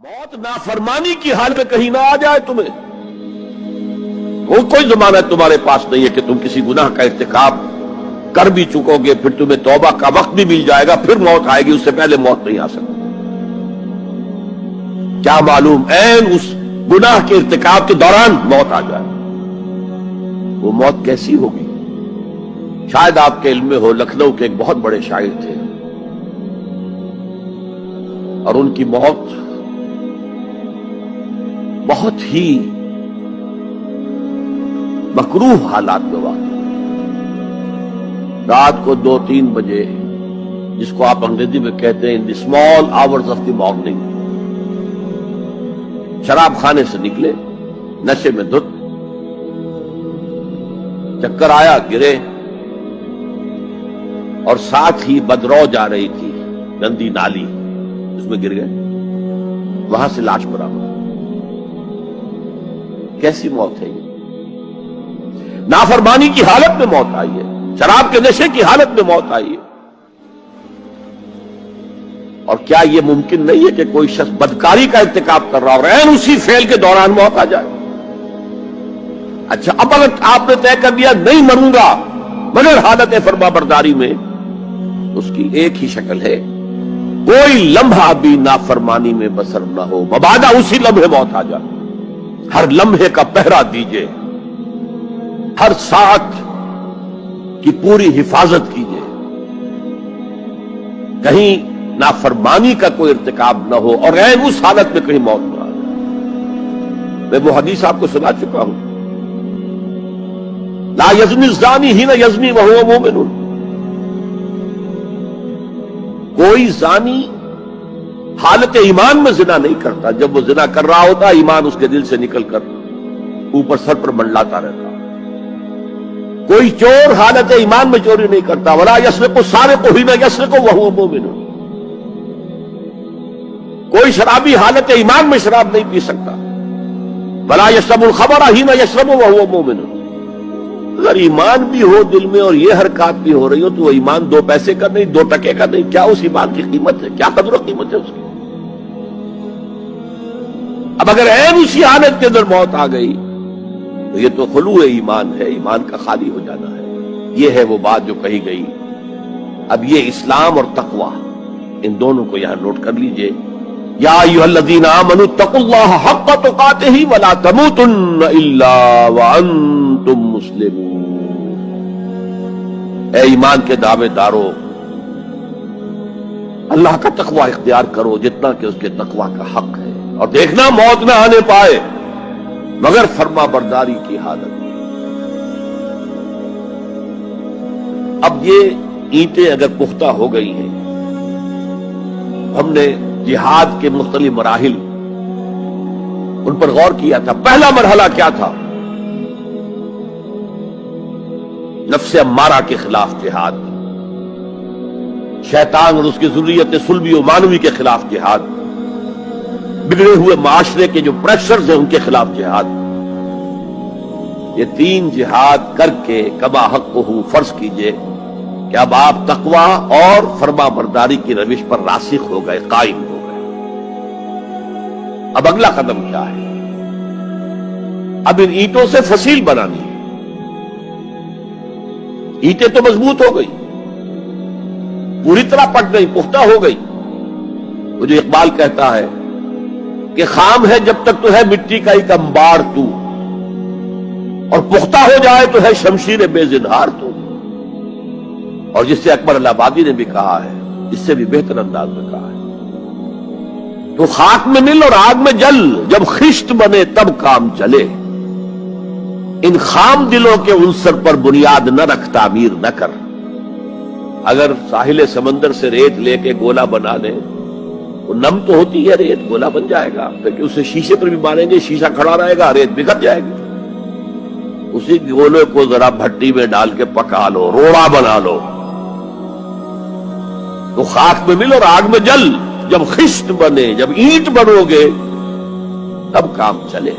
موت نافرمانی کی حال میں کہیں نہ آ جائے تمہیں، وہ کوئی ضمانت تمہارے پاس نہیں ہے کہ تم کسی گناہ کا ارتکاب کر بھی چکو گے، پھر تمہیں توبہ کا وقت بھی مل جائے گا، پھر موت آئے گی، اس سے پہلے موت نہیں آ سکتی۔ کیا معلوم عین اس گناہ کے ارتکاب کے دوران موت آ جائے، وہ موت کیسی ہوگی؟ شاید آپ کے علم میں ہو، لکھنؤ کے ایک بہت بڑے شاعر تھے اور ان کی موت بہت ہی مکروہ حالات میں واقع، رات کو 2-3 بجے، جس کو آپ انگریزی میں کہتے ہیں in the small hours of the morning, شراب خانے سے نکلے، نشے میں دھت، چکر آیا، گرے، اور ساتھ ہی بدرو جا رہی تھی گندی نالی، اس میں گر گئے، وہاں سے لاش برآمد۔ کیسی موت ہے یہ؟ نافرمانی کی حالت میں موت آئی ہے، شراب کے نشے کی حالت میں موت آئی ہے۔ اور کیا یہ ممکن نہیں ہے کہ کوئی شخص بدکاری کا ارتکاب کر رہا اور عین اسی فعل کے دوران موت آ جائے؟ اچھا، اب اگر آپ نے طے کر دیا نہیں مروں گا مگر حالت فرما برداری میں، اس کی ایک ہی شکل ہے، کوئی لمحہ بھی نافرمانی میں بسر نہ ہو، مبادا اسی لمحے موت آ جائے۔ ہر لمحے کا پہرا دیجئے، ہر ساعت کی پوری حفاظت کیجئے، کہیں نافرمانی کا کوئی ارتکاب نہ ہو اور عین اس حالت میں کہیں موت نہ آ جائے۔ میں وہ حدیث آپ کو سنا چکا ہوں، لا یزنی الزانی حین یزنی وہو مومن، کوئی زانی حالت ایمان میں زنا نہیں کرتا، جب وہ زنا کر رہا ہوتا ایمان اس کے دل سے نکل کر اوپر سر پر منڈلاتا رہتا۔ کوئی چور حالت ایمان میں چوری نہیں کرتا، ولا یسرق السارق حین یسرق وہو مومن، کوئی شرابی حالت ایمان میں شراب نہیں پی سکتا، ولا یشرب الخمر حین یشرب وہو مومن۔ اگر ایمان بھی ہو دل میں اور یہ حرکات بھی ہو رہی ہو تو وہ ایمان 2 پیسے کا نہیں، 2 ٹکے کا نہیں، کیا اس ایمان کی قیمت ہے؟ کیا قدر و قیمت ہے اس کی؟ اب اگر عین اسی حالت کے اندر موت آ گئی تو یہ تو خلوع ایمان ہے، ایمان کا خالی ہو جانا ہے۔ یہ ہے وہ بات جو کہی گئی۔ اب یہ اسلام اور تقوی، ان دونوں کو یہاں نوٹ کر لیجئے۔ یا ایھا الذین آمنوا اتقوا اللہ حق تقاتہ ولا تموتن الا وانتم مسلمون۔ اے ایمان کے دعوے دارو، اللہ کا تقوی اختیار کرو جتنا کہ اس کے تقوی کا حق ہے، اور دیکھنا موت نہ آنے پائے مگر فرما برداری کی حالت۔ اب یہ اینٹیں اگر پختہ ہو گئی ہیں، ہم نے جہاد کے مختلف مراحل ان پر غور کیا تھا۔ پہلا مرحلہ کیا تھا؟ نفس امارہ کے خلاف جہاد، شیطان اور اس کی ذریت سلبی و مانوی کے خلاف جہاد، بگڑے ہوئے معاشرے کے جو پریشرز ہیں ان کے خلاف جہاد۔ یہ 3 جہاد کر کے کما حقہ فرض کیجئے کہ اب آپ تقوی اور فرما برداری کی روش پر راسخ ہو گئے، قائم ہو گئے۔ اب اگلا قدم کیا ہے؟ اب ان اینٹوں سے فصیل بنانی ہے۔ اینٹیں تو مضبوط ہو گئی، پوری طرح پٹ گئی، پختہ ہو گئی۔ وہ جو اقبال کہتا ہے کہ خام ہے جب تک تو ہے مٹی کا ایک انبار تو، اور پختہ ہو جائے تو ہے شمشیر بے زنہار تو۔ اور جس سے اکبر الہٰبادی نے بھی کہا ہے، اس سے بھی بہتر انداز میں کہا ہے، تو خاک میں مل اور آگ میں جل، جب خشت بنے تب کام چلے، ان خام دلوں کے عنصر پر بنیاد نہ رکھ، تعمیر نہ کر۔ اگر ساحل سمندر سے ریت لے کے گولا بنا لیں، وہ نم تو ہوتی ہے ریت، گولا بن جائے گا، پھر اسے شیشے پر بھی ماریں گے، شیشہ کھڑا رہے گا، ریت بکھر جائے گی۔ اسی گولے کو ذرا بھٹی میں ڈال کے پکا لو، روڑا بنا لو، تو خاک میں مل اور آگ میں جل، جب خشت بنے، جب اینٹ بنو گے تب کام چلے۔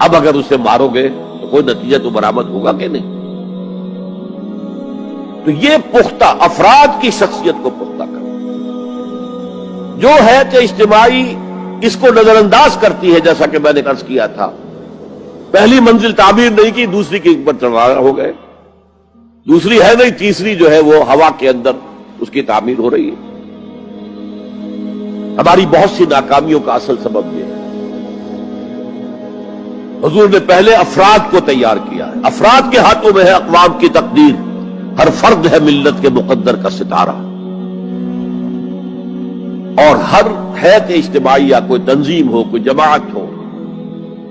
اب اگر اسے مارو گے تو کوئی نتیجہ تو برآمد ہوگا کہ نہیں؟ تو یہ پختہ افراد کی شخصیت کو پختہ کرنا، جو حیات اجتماعی اس کو نظر انداز کرتی ہے، جیسا کہ میں نے عرض کیا تھا، پہلی منزل تعمیر نہیں کی، دوسری کے اوپر چڑھا ہو گئے، دوسری ہے نہیں، تیسری جو ہے وہ ہوا کے اندر اس کی تعمیر ہو رہی ہے۔ ہماری بہت سی ناکامیوں کا اصل سبب یہ ہے۔ حضور نے پہلے افراد کو تیار کیا ہے، افراد کے ہاتھوں میں ہے اقوام کی تقدیر، ہر فرد ہے ملت کے مقدر کا ستارہ، اور ہر حیات اجتماعی یا کوئی تنظیم ہو، کوئی جماعت ہو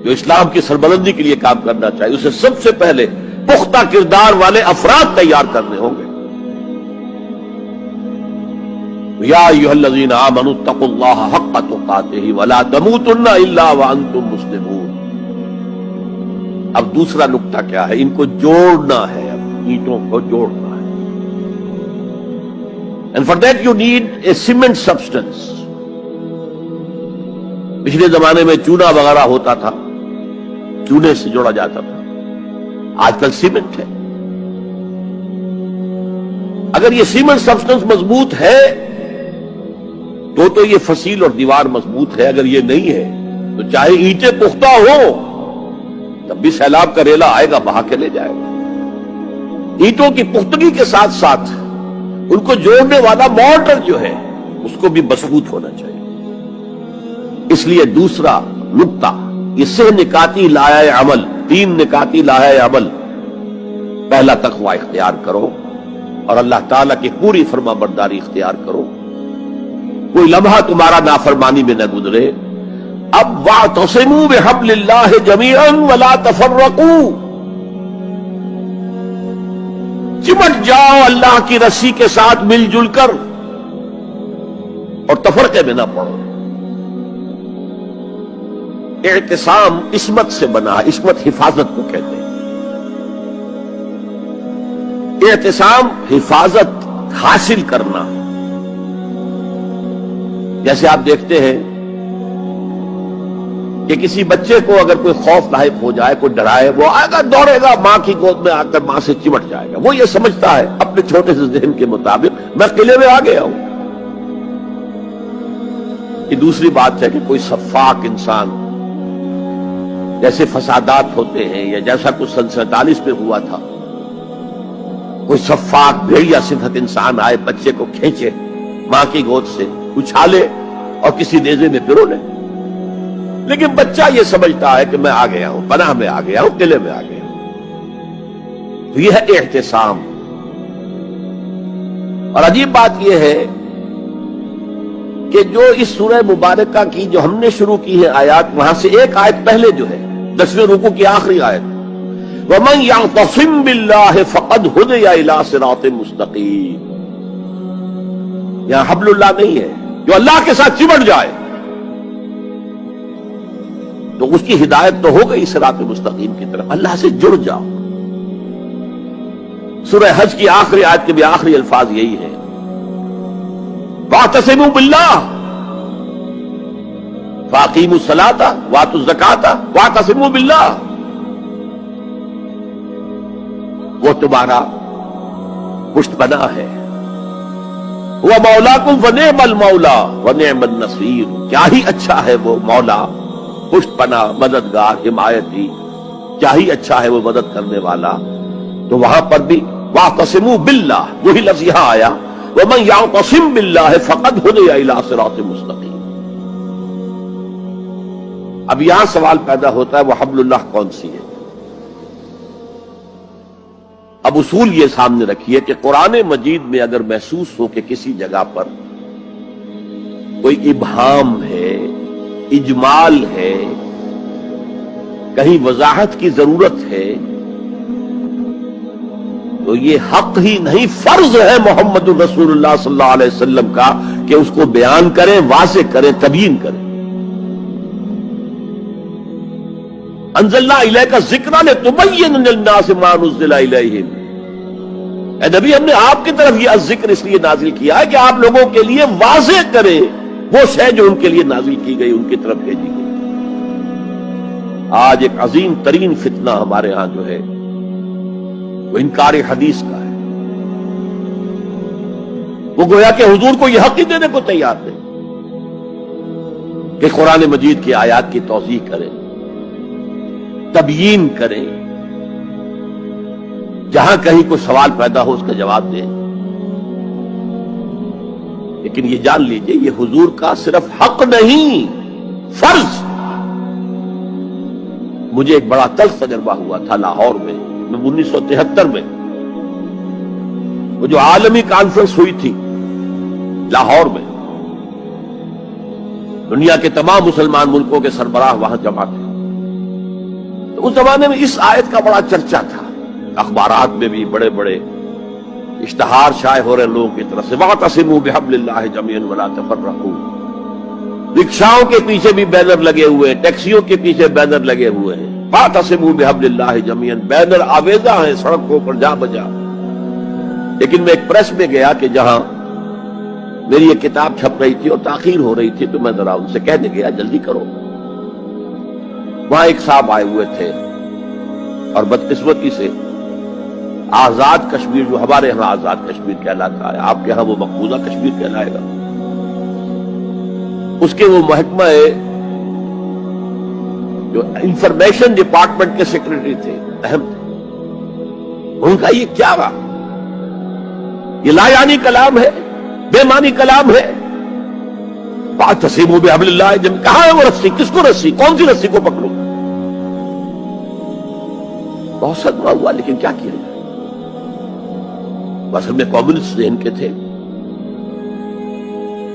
جو اسلام کی سربلندی کے لیے کام کرنا چاہیے، اسے سب سے پہلے پختہ کردار والے افراد تیار کرنے ہوں گے۔ یا ایھا الذین آمنوا اتقوا اللہ حق تقاتہ ولا تموتن الا وانتم مسلمون۔ اب دوسرا نقطہ کیا ہے؟ ان کو جوڑنا ہے، اب اینٹوں کو جوڑنا ہے۔ And for that you need a cement substance۔ پچھلے زمانے میں چونا وغیرہ ہوتا تھا، چونے سے جوڑا جاتا تھا، آج کل سیمنٹ ہے۔ اگر یہ سیمنٹ سبسٹنس مضبوط ہے تو یہ فصیل اور دیوار مضبوط ہے، اگر یہ نہیں ہے تو چاہے اینٹیں پختہ ہو تب بھی سیلاب کا ریلا آئے گا، بہا کے لے جائے گا۔ اینٹوں کی پختگی کے ساتھ ساتھ ان کو جوڑنے والا مورٹر جو ہے اس کو بھی مضبوط ہونا چاہیے۔ اس لیے دوسرا نقطہ، یہ سہ نکاتی لایہ عمل، 3 نکاتی لایہ عمل۔ پہلا تقوی اختیار کرو اور اللہ تعالیٰ کی پوری فرما برداری اختیار کرو، کوئی لمحہ تمہارا نافرمانی میں نہ گزرے۔ اب واعتصموا بحبل اللہ جمیعا ولا تفرقوا، چمٹ جاؤ اللہ کی رسی کے ساتھ مل جل کر اور تفرقے میں نہ پڑو۔ اعتصام عصمت سے بنا، عصمت حفاظت کو کہتے ہیں۔ اعتصام حفاظت حاصل کرنا۔ جیسے آپ دیکھتے ہیں کہ کسی بچے کو اگر کوئی خوف لاحق ہو جائے، کوئی ڈرائے، وہ آئے گا، دوڑے گا، ماں کی گود میں آ کر ماں سے چمٹ جائے گا۔ وہ یہ سمجھتا ہے اپنے چھوٹے سے ذہن کے مطابق میں قلعے میں آ گیا ہوں۔ یہ دوسری بات ہے کہ کوئی شفاق انسان، جیسے فسادات ہوتے ہیں یا جیسا کچھ 47 میں ہوا تھا، کوئی شفاق بھیڑیا صفت انسان آئے، بچے کو کھینچے ماں کی گود سے، اچھالے اور کسی نیزے میں پرو لے۔ لیکن بچہ یہ سمجھتا ہے کہ میں آ گیا ہوں، پناہ میں آ گیا ہوں، قلعے میں آ گیا ہوں۔ تو یہ ہے اعتصام۔ اور عجیب بات یہ ہے کہ جو اس سورہ مبارکہ کی جو ہم نے شروع کی ہے آیات، وہاں سے ایک آیت پہلے جو ہے 10ویں رکوع کی آخری آیت، وَمَن يَعْتَصِم بِاللَّهِ فَقَدْ هُدِيَ إِلَىٰ صِرَاطٍ مُسْتَقِيمٍ۔ یہاں حبل اللہ نہیں ہے، جو اللہ کے ساتھ چمٹ جائے تو اس کی ہدایت تو ہو گئی صراط مستقیم کی طرف، اللہ سے جڑ جاؤ۔ سورہ حج کی آخری آیت کے بھی آخری الفاظ یہی ہے، وَاعْتَصِمُوا بِاللَّهِ فَأَقِیمُوا الصَّلَاةَ وَآتُوا الزَّکَاةَ وَاعْتَصِمُوا بِاللَّهِ۔ وہ تمہارا پشت پناہ ہے، هُوَ مَوْلَاكُمْ فَنِعْمَ الْمَوْلَىٰ وَنِعْمَ النَّصِيرُ۔ کیا ہی اچھا ہے وہ مولا، پشت پناہ، مددگار، حمایتی، کیا ہی اچھا ہے وہ مدد کرنے والا۔ تو وہاں پر بھی وَاعْتَصِمُوا بِاللَّهِ، وہی لفظ یہاں آیا، وَمَن يَعْتَصِم بِاللَّهِ فَقَدْ هُدِيَ إِلَىٰ صِرَاطٍ مُسْتَقِيمٍ۔ اب یہاں سوال پیدا ہوتا ہے وہ حبل اللہ کون سی ہے؟ اب اصول یہ سامنے رکھیے کہ قرآن مجید میں اگر محسوس ہو کہ کسی جگہ پر کوئی ابہام ہے، اجمال ہے، کہیں وضاحت کی ضرورت ہے، تو یہ حق ہی نہیں فرض ہے محمد الرسول اللہ صلی اللہ علیہ وسلم کا کہ اس کو بیان کریں، واضح کریں، تبیین کریں۔ انزلنا الیک الذکر لتبین للناس ما نزل الیہم۔ اے نبی، ہم نے آپ کی طرف یہ ذکر اس لیے نازل کیا ہے کہ آپ لوگوں کے لیے واضح کریں وہ شے جو ان کے لیے نازل کی گئی، ان کی طرف بھیجی گئی۔ آج ایک عظیم ترین فتنہ ہمارے ہاں جو ہے وہ انکار حدیث کا ہے۔ وہ گویا کہ حضور کو یہ حق ہی دینے کو تیار نہیں۔ کہ قرآن مجید کی آیات کی توضیح کریں، تبیین کریں، جہاں کہیں کوئی سوال پیدا ہو اس کا جواب دیں. لیکن یہ جان لیجئے یہ حضور کا صرف حق نہیں، فرض. مجھے ایک بڑا تلخ تجربہ ہوا تھا لاہور میں 1973 میں، وہ جو عالمی کانفرنس ہوئی تھی لاہور میں، دنیا کے تمام مسلمان ملکوں کے سربراہ وہاں جمع تھے. تو اس زمانے میں اس آیت کا بڑا چرچا تھا، اخبارات میں بھی بڑے بڑے اشتہار شائع ہو رہے لوگوں کی طرف سے، وَاعْتَصِمُوا بِحَبْلِ اللَّهِ جَمِيعًا وَلَا تَفَرَّقُوا. رکشاؤں کے پیچھے بھی بینر لگے ہوئے ہیں، ٹیکسیوں کے پیچھے بینر لگے ہوئے ہیں، وَاعْتَصِمُوا بِحَبْلِ اللَّهِ جَمِيعًا. بینر آویزاں ہیں سڑکوں پر جا بجا. لیکن میں ایک پریس میں گیا کہ جہاں میری یہ کتاب چھپ رہی تھی اور تاخیر ہو رہی تھی، تو میں ذرا ان سے کہنے گیا جلدی کرو. وہاں ایک صاحب آئے ہوئے تھے اور بدقسمتی سے آزاد کشمیر، جو ہمارے ہاں آزاد کشمیر کہلاتا ہے، آپ کے ہاں وہ مقبوضہ کشمیر کہلائے گا، اس کے وہ محکمہ جو انفارمیشن ڈپارٹمنٹ کے سیکرٹری تھے، اہم تھے. ان کا یہ کیا رہا؟ یہ لا یعنی کلام ہے، بے معنی کلام ہے. وَاعْتَصِمُوا بِحَبْلِ اللَّهِ جَمِيعًا. کہاں ہے وہ رسی؟ کس کو رسی؟ کون سی رسی کو پکڑوں؟ بہت صدمہ ہوا، لیکن کیا کیا جائے؟ اصل میں کمیونسٹ ذہن کے تھے.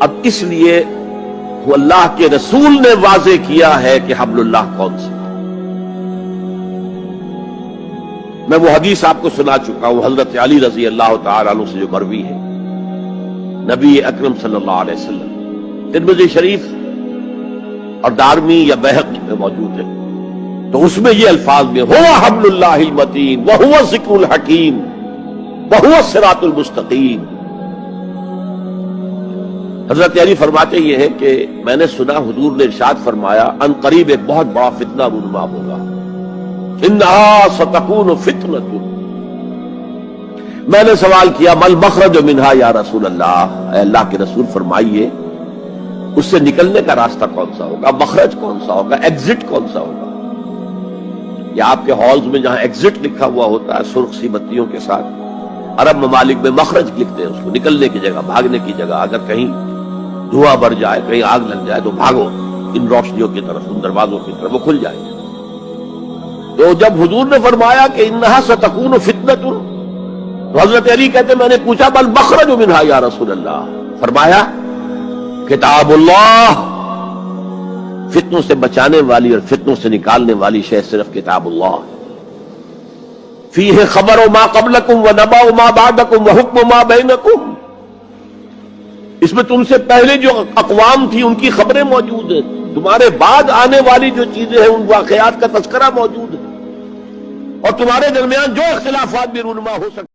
اب اس لیے وہ اللہ کے رسول نے واضح کیا ہے کہ حبل اللہ کون سا. میں وہ حدیث آپ کو سنا چکا ہوں، حضرت علی رضی اللہ تعالی عنہ سے جو مروی ہے، نبی اکرم صلی اللہ علیہ وسلم، ترمذی شریف اور دارمی یا بیہقی میں موجود ہے. تو اس میں یہ الفاظ میں هو حبل اللہ المتین وهو الذکر الحکیم وهو الصراط المستقیم. حضرت علی فرماتے یہ ہے کہ میں نے سنا حضور نے ارشاد فرمایا ان قریب ایک بہت بڑا فتنہ رونما ہوگا، انہا ستکون فتنۃ. میں نے سوال کیا مل مخرج منہا یا رسول اللہ، اے اللہ کے رسول فرمائیے اس سے نکلنے کا راستہ کون سا ہوگا، مخرج کون سا ہوگا، ایگزٹ کون سا ہوگا. یا آپ کے ہالز میں جہاں ایگزٹ لکھا ہوا ہوتا ہے سرخ سی بتیوں کے ساتھ، عرب ممالک میں مخرج لکھتے ہیں اس کو، نکلنے کی جگہ، بھاگنے کی جگہ. اگر کہیں دھواں بڑھ جائے، کہیں آگ لگ جائے تو بھاگو ان روشنیوں کی طرف، ان دروازوں کی طرف، وہ کھل جائے گا. تو جب حضور نے فرمایا کہ انہا ستکون فتنۃ، تو حضرت علی کہتے میں نے پوچھا بل مخرج منہا یا رسول اللہ، فرمایا کتاب اللہ. فتنوں سے بچانے والی اور فتنوں سے نکالنے والی شے صرف کتاب اللہ. فیہ خبر ما قبلکم و نبأ ما بعدکم و حکم ما بینکم. اس میں تم سے پہلے جو اقوام تھی ان کی خبریں موجود ہیں، تمہارے بعد آنے والی جو چیزیں ہیں ان واقعات کا تذکرہ موجود ہے، اور تمہارے درمیان جو اختلافات بھی رونما ہو سکتے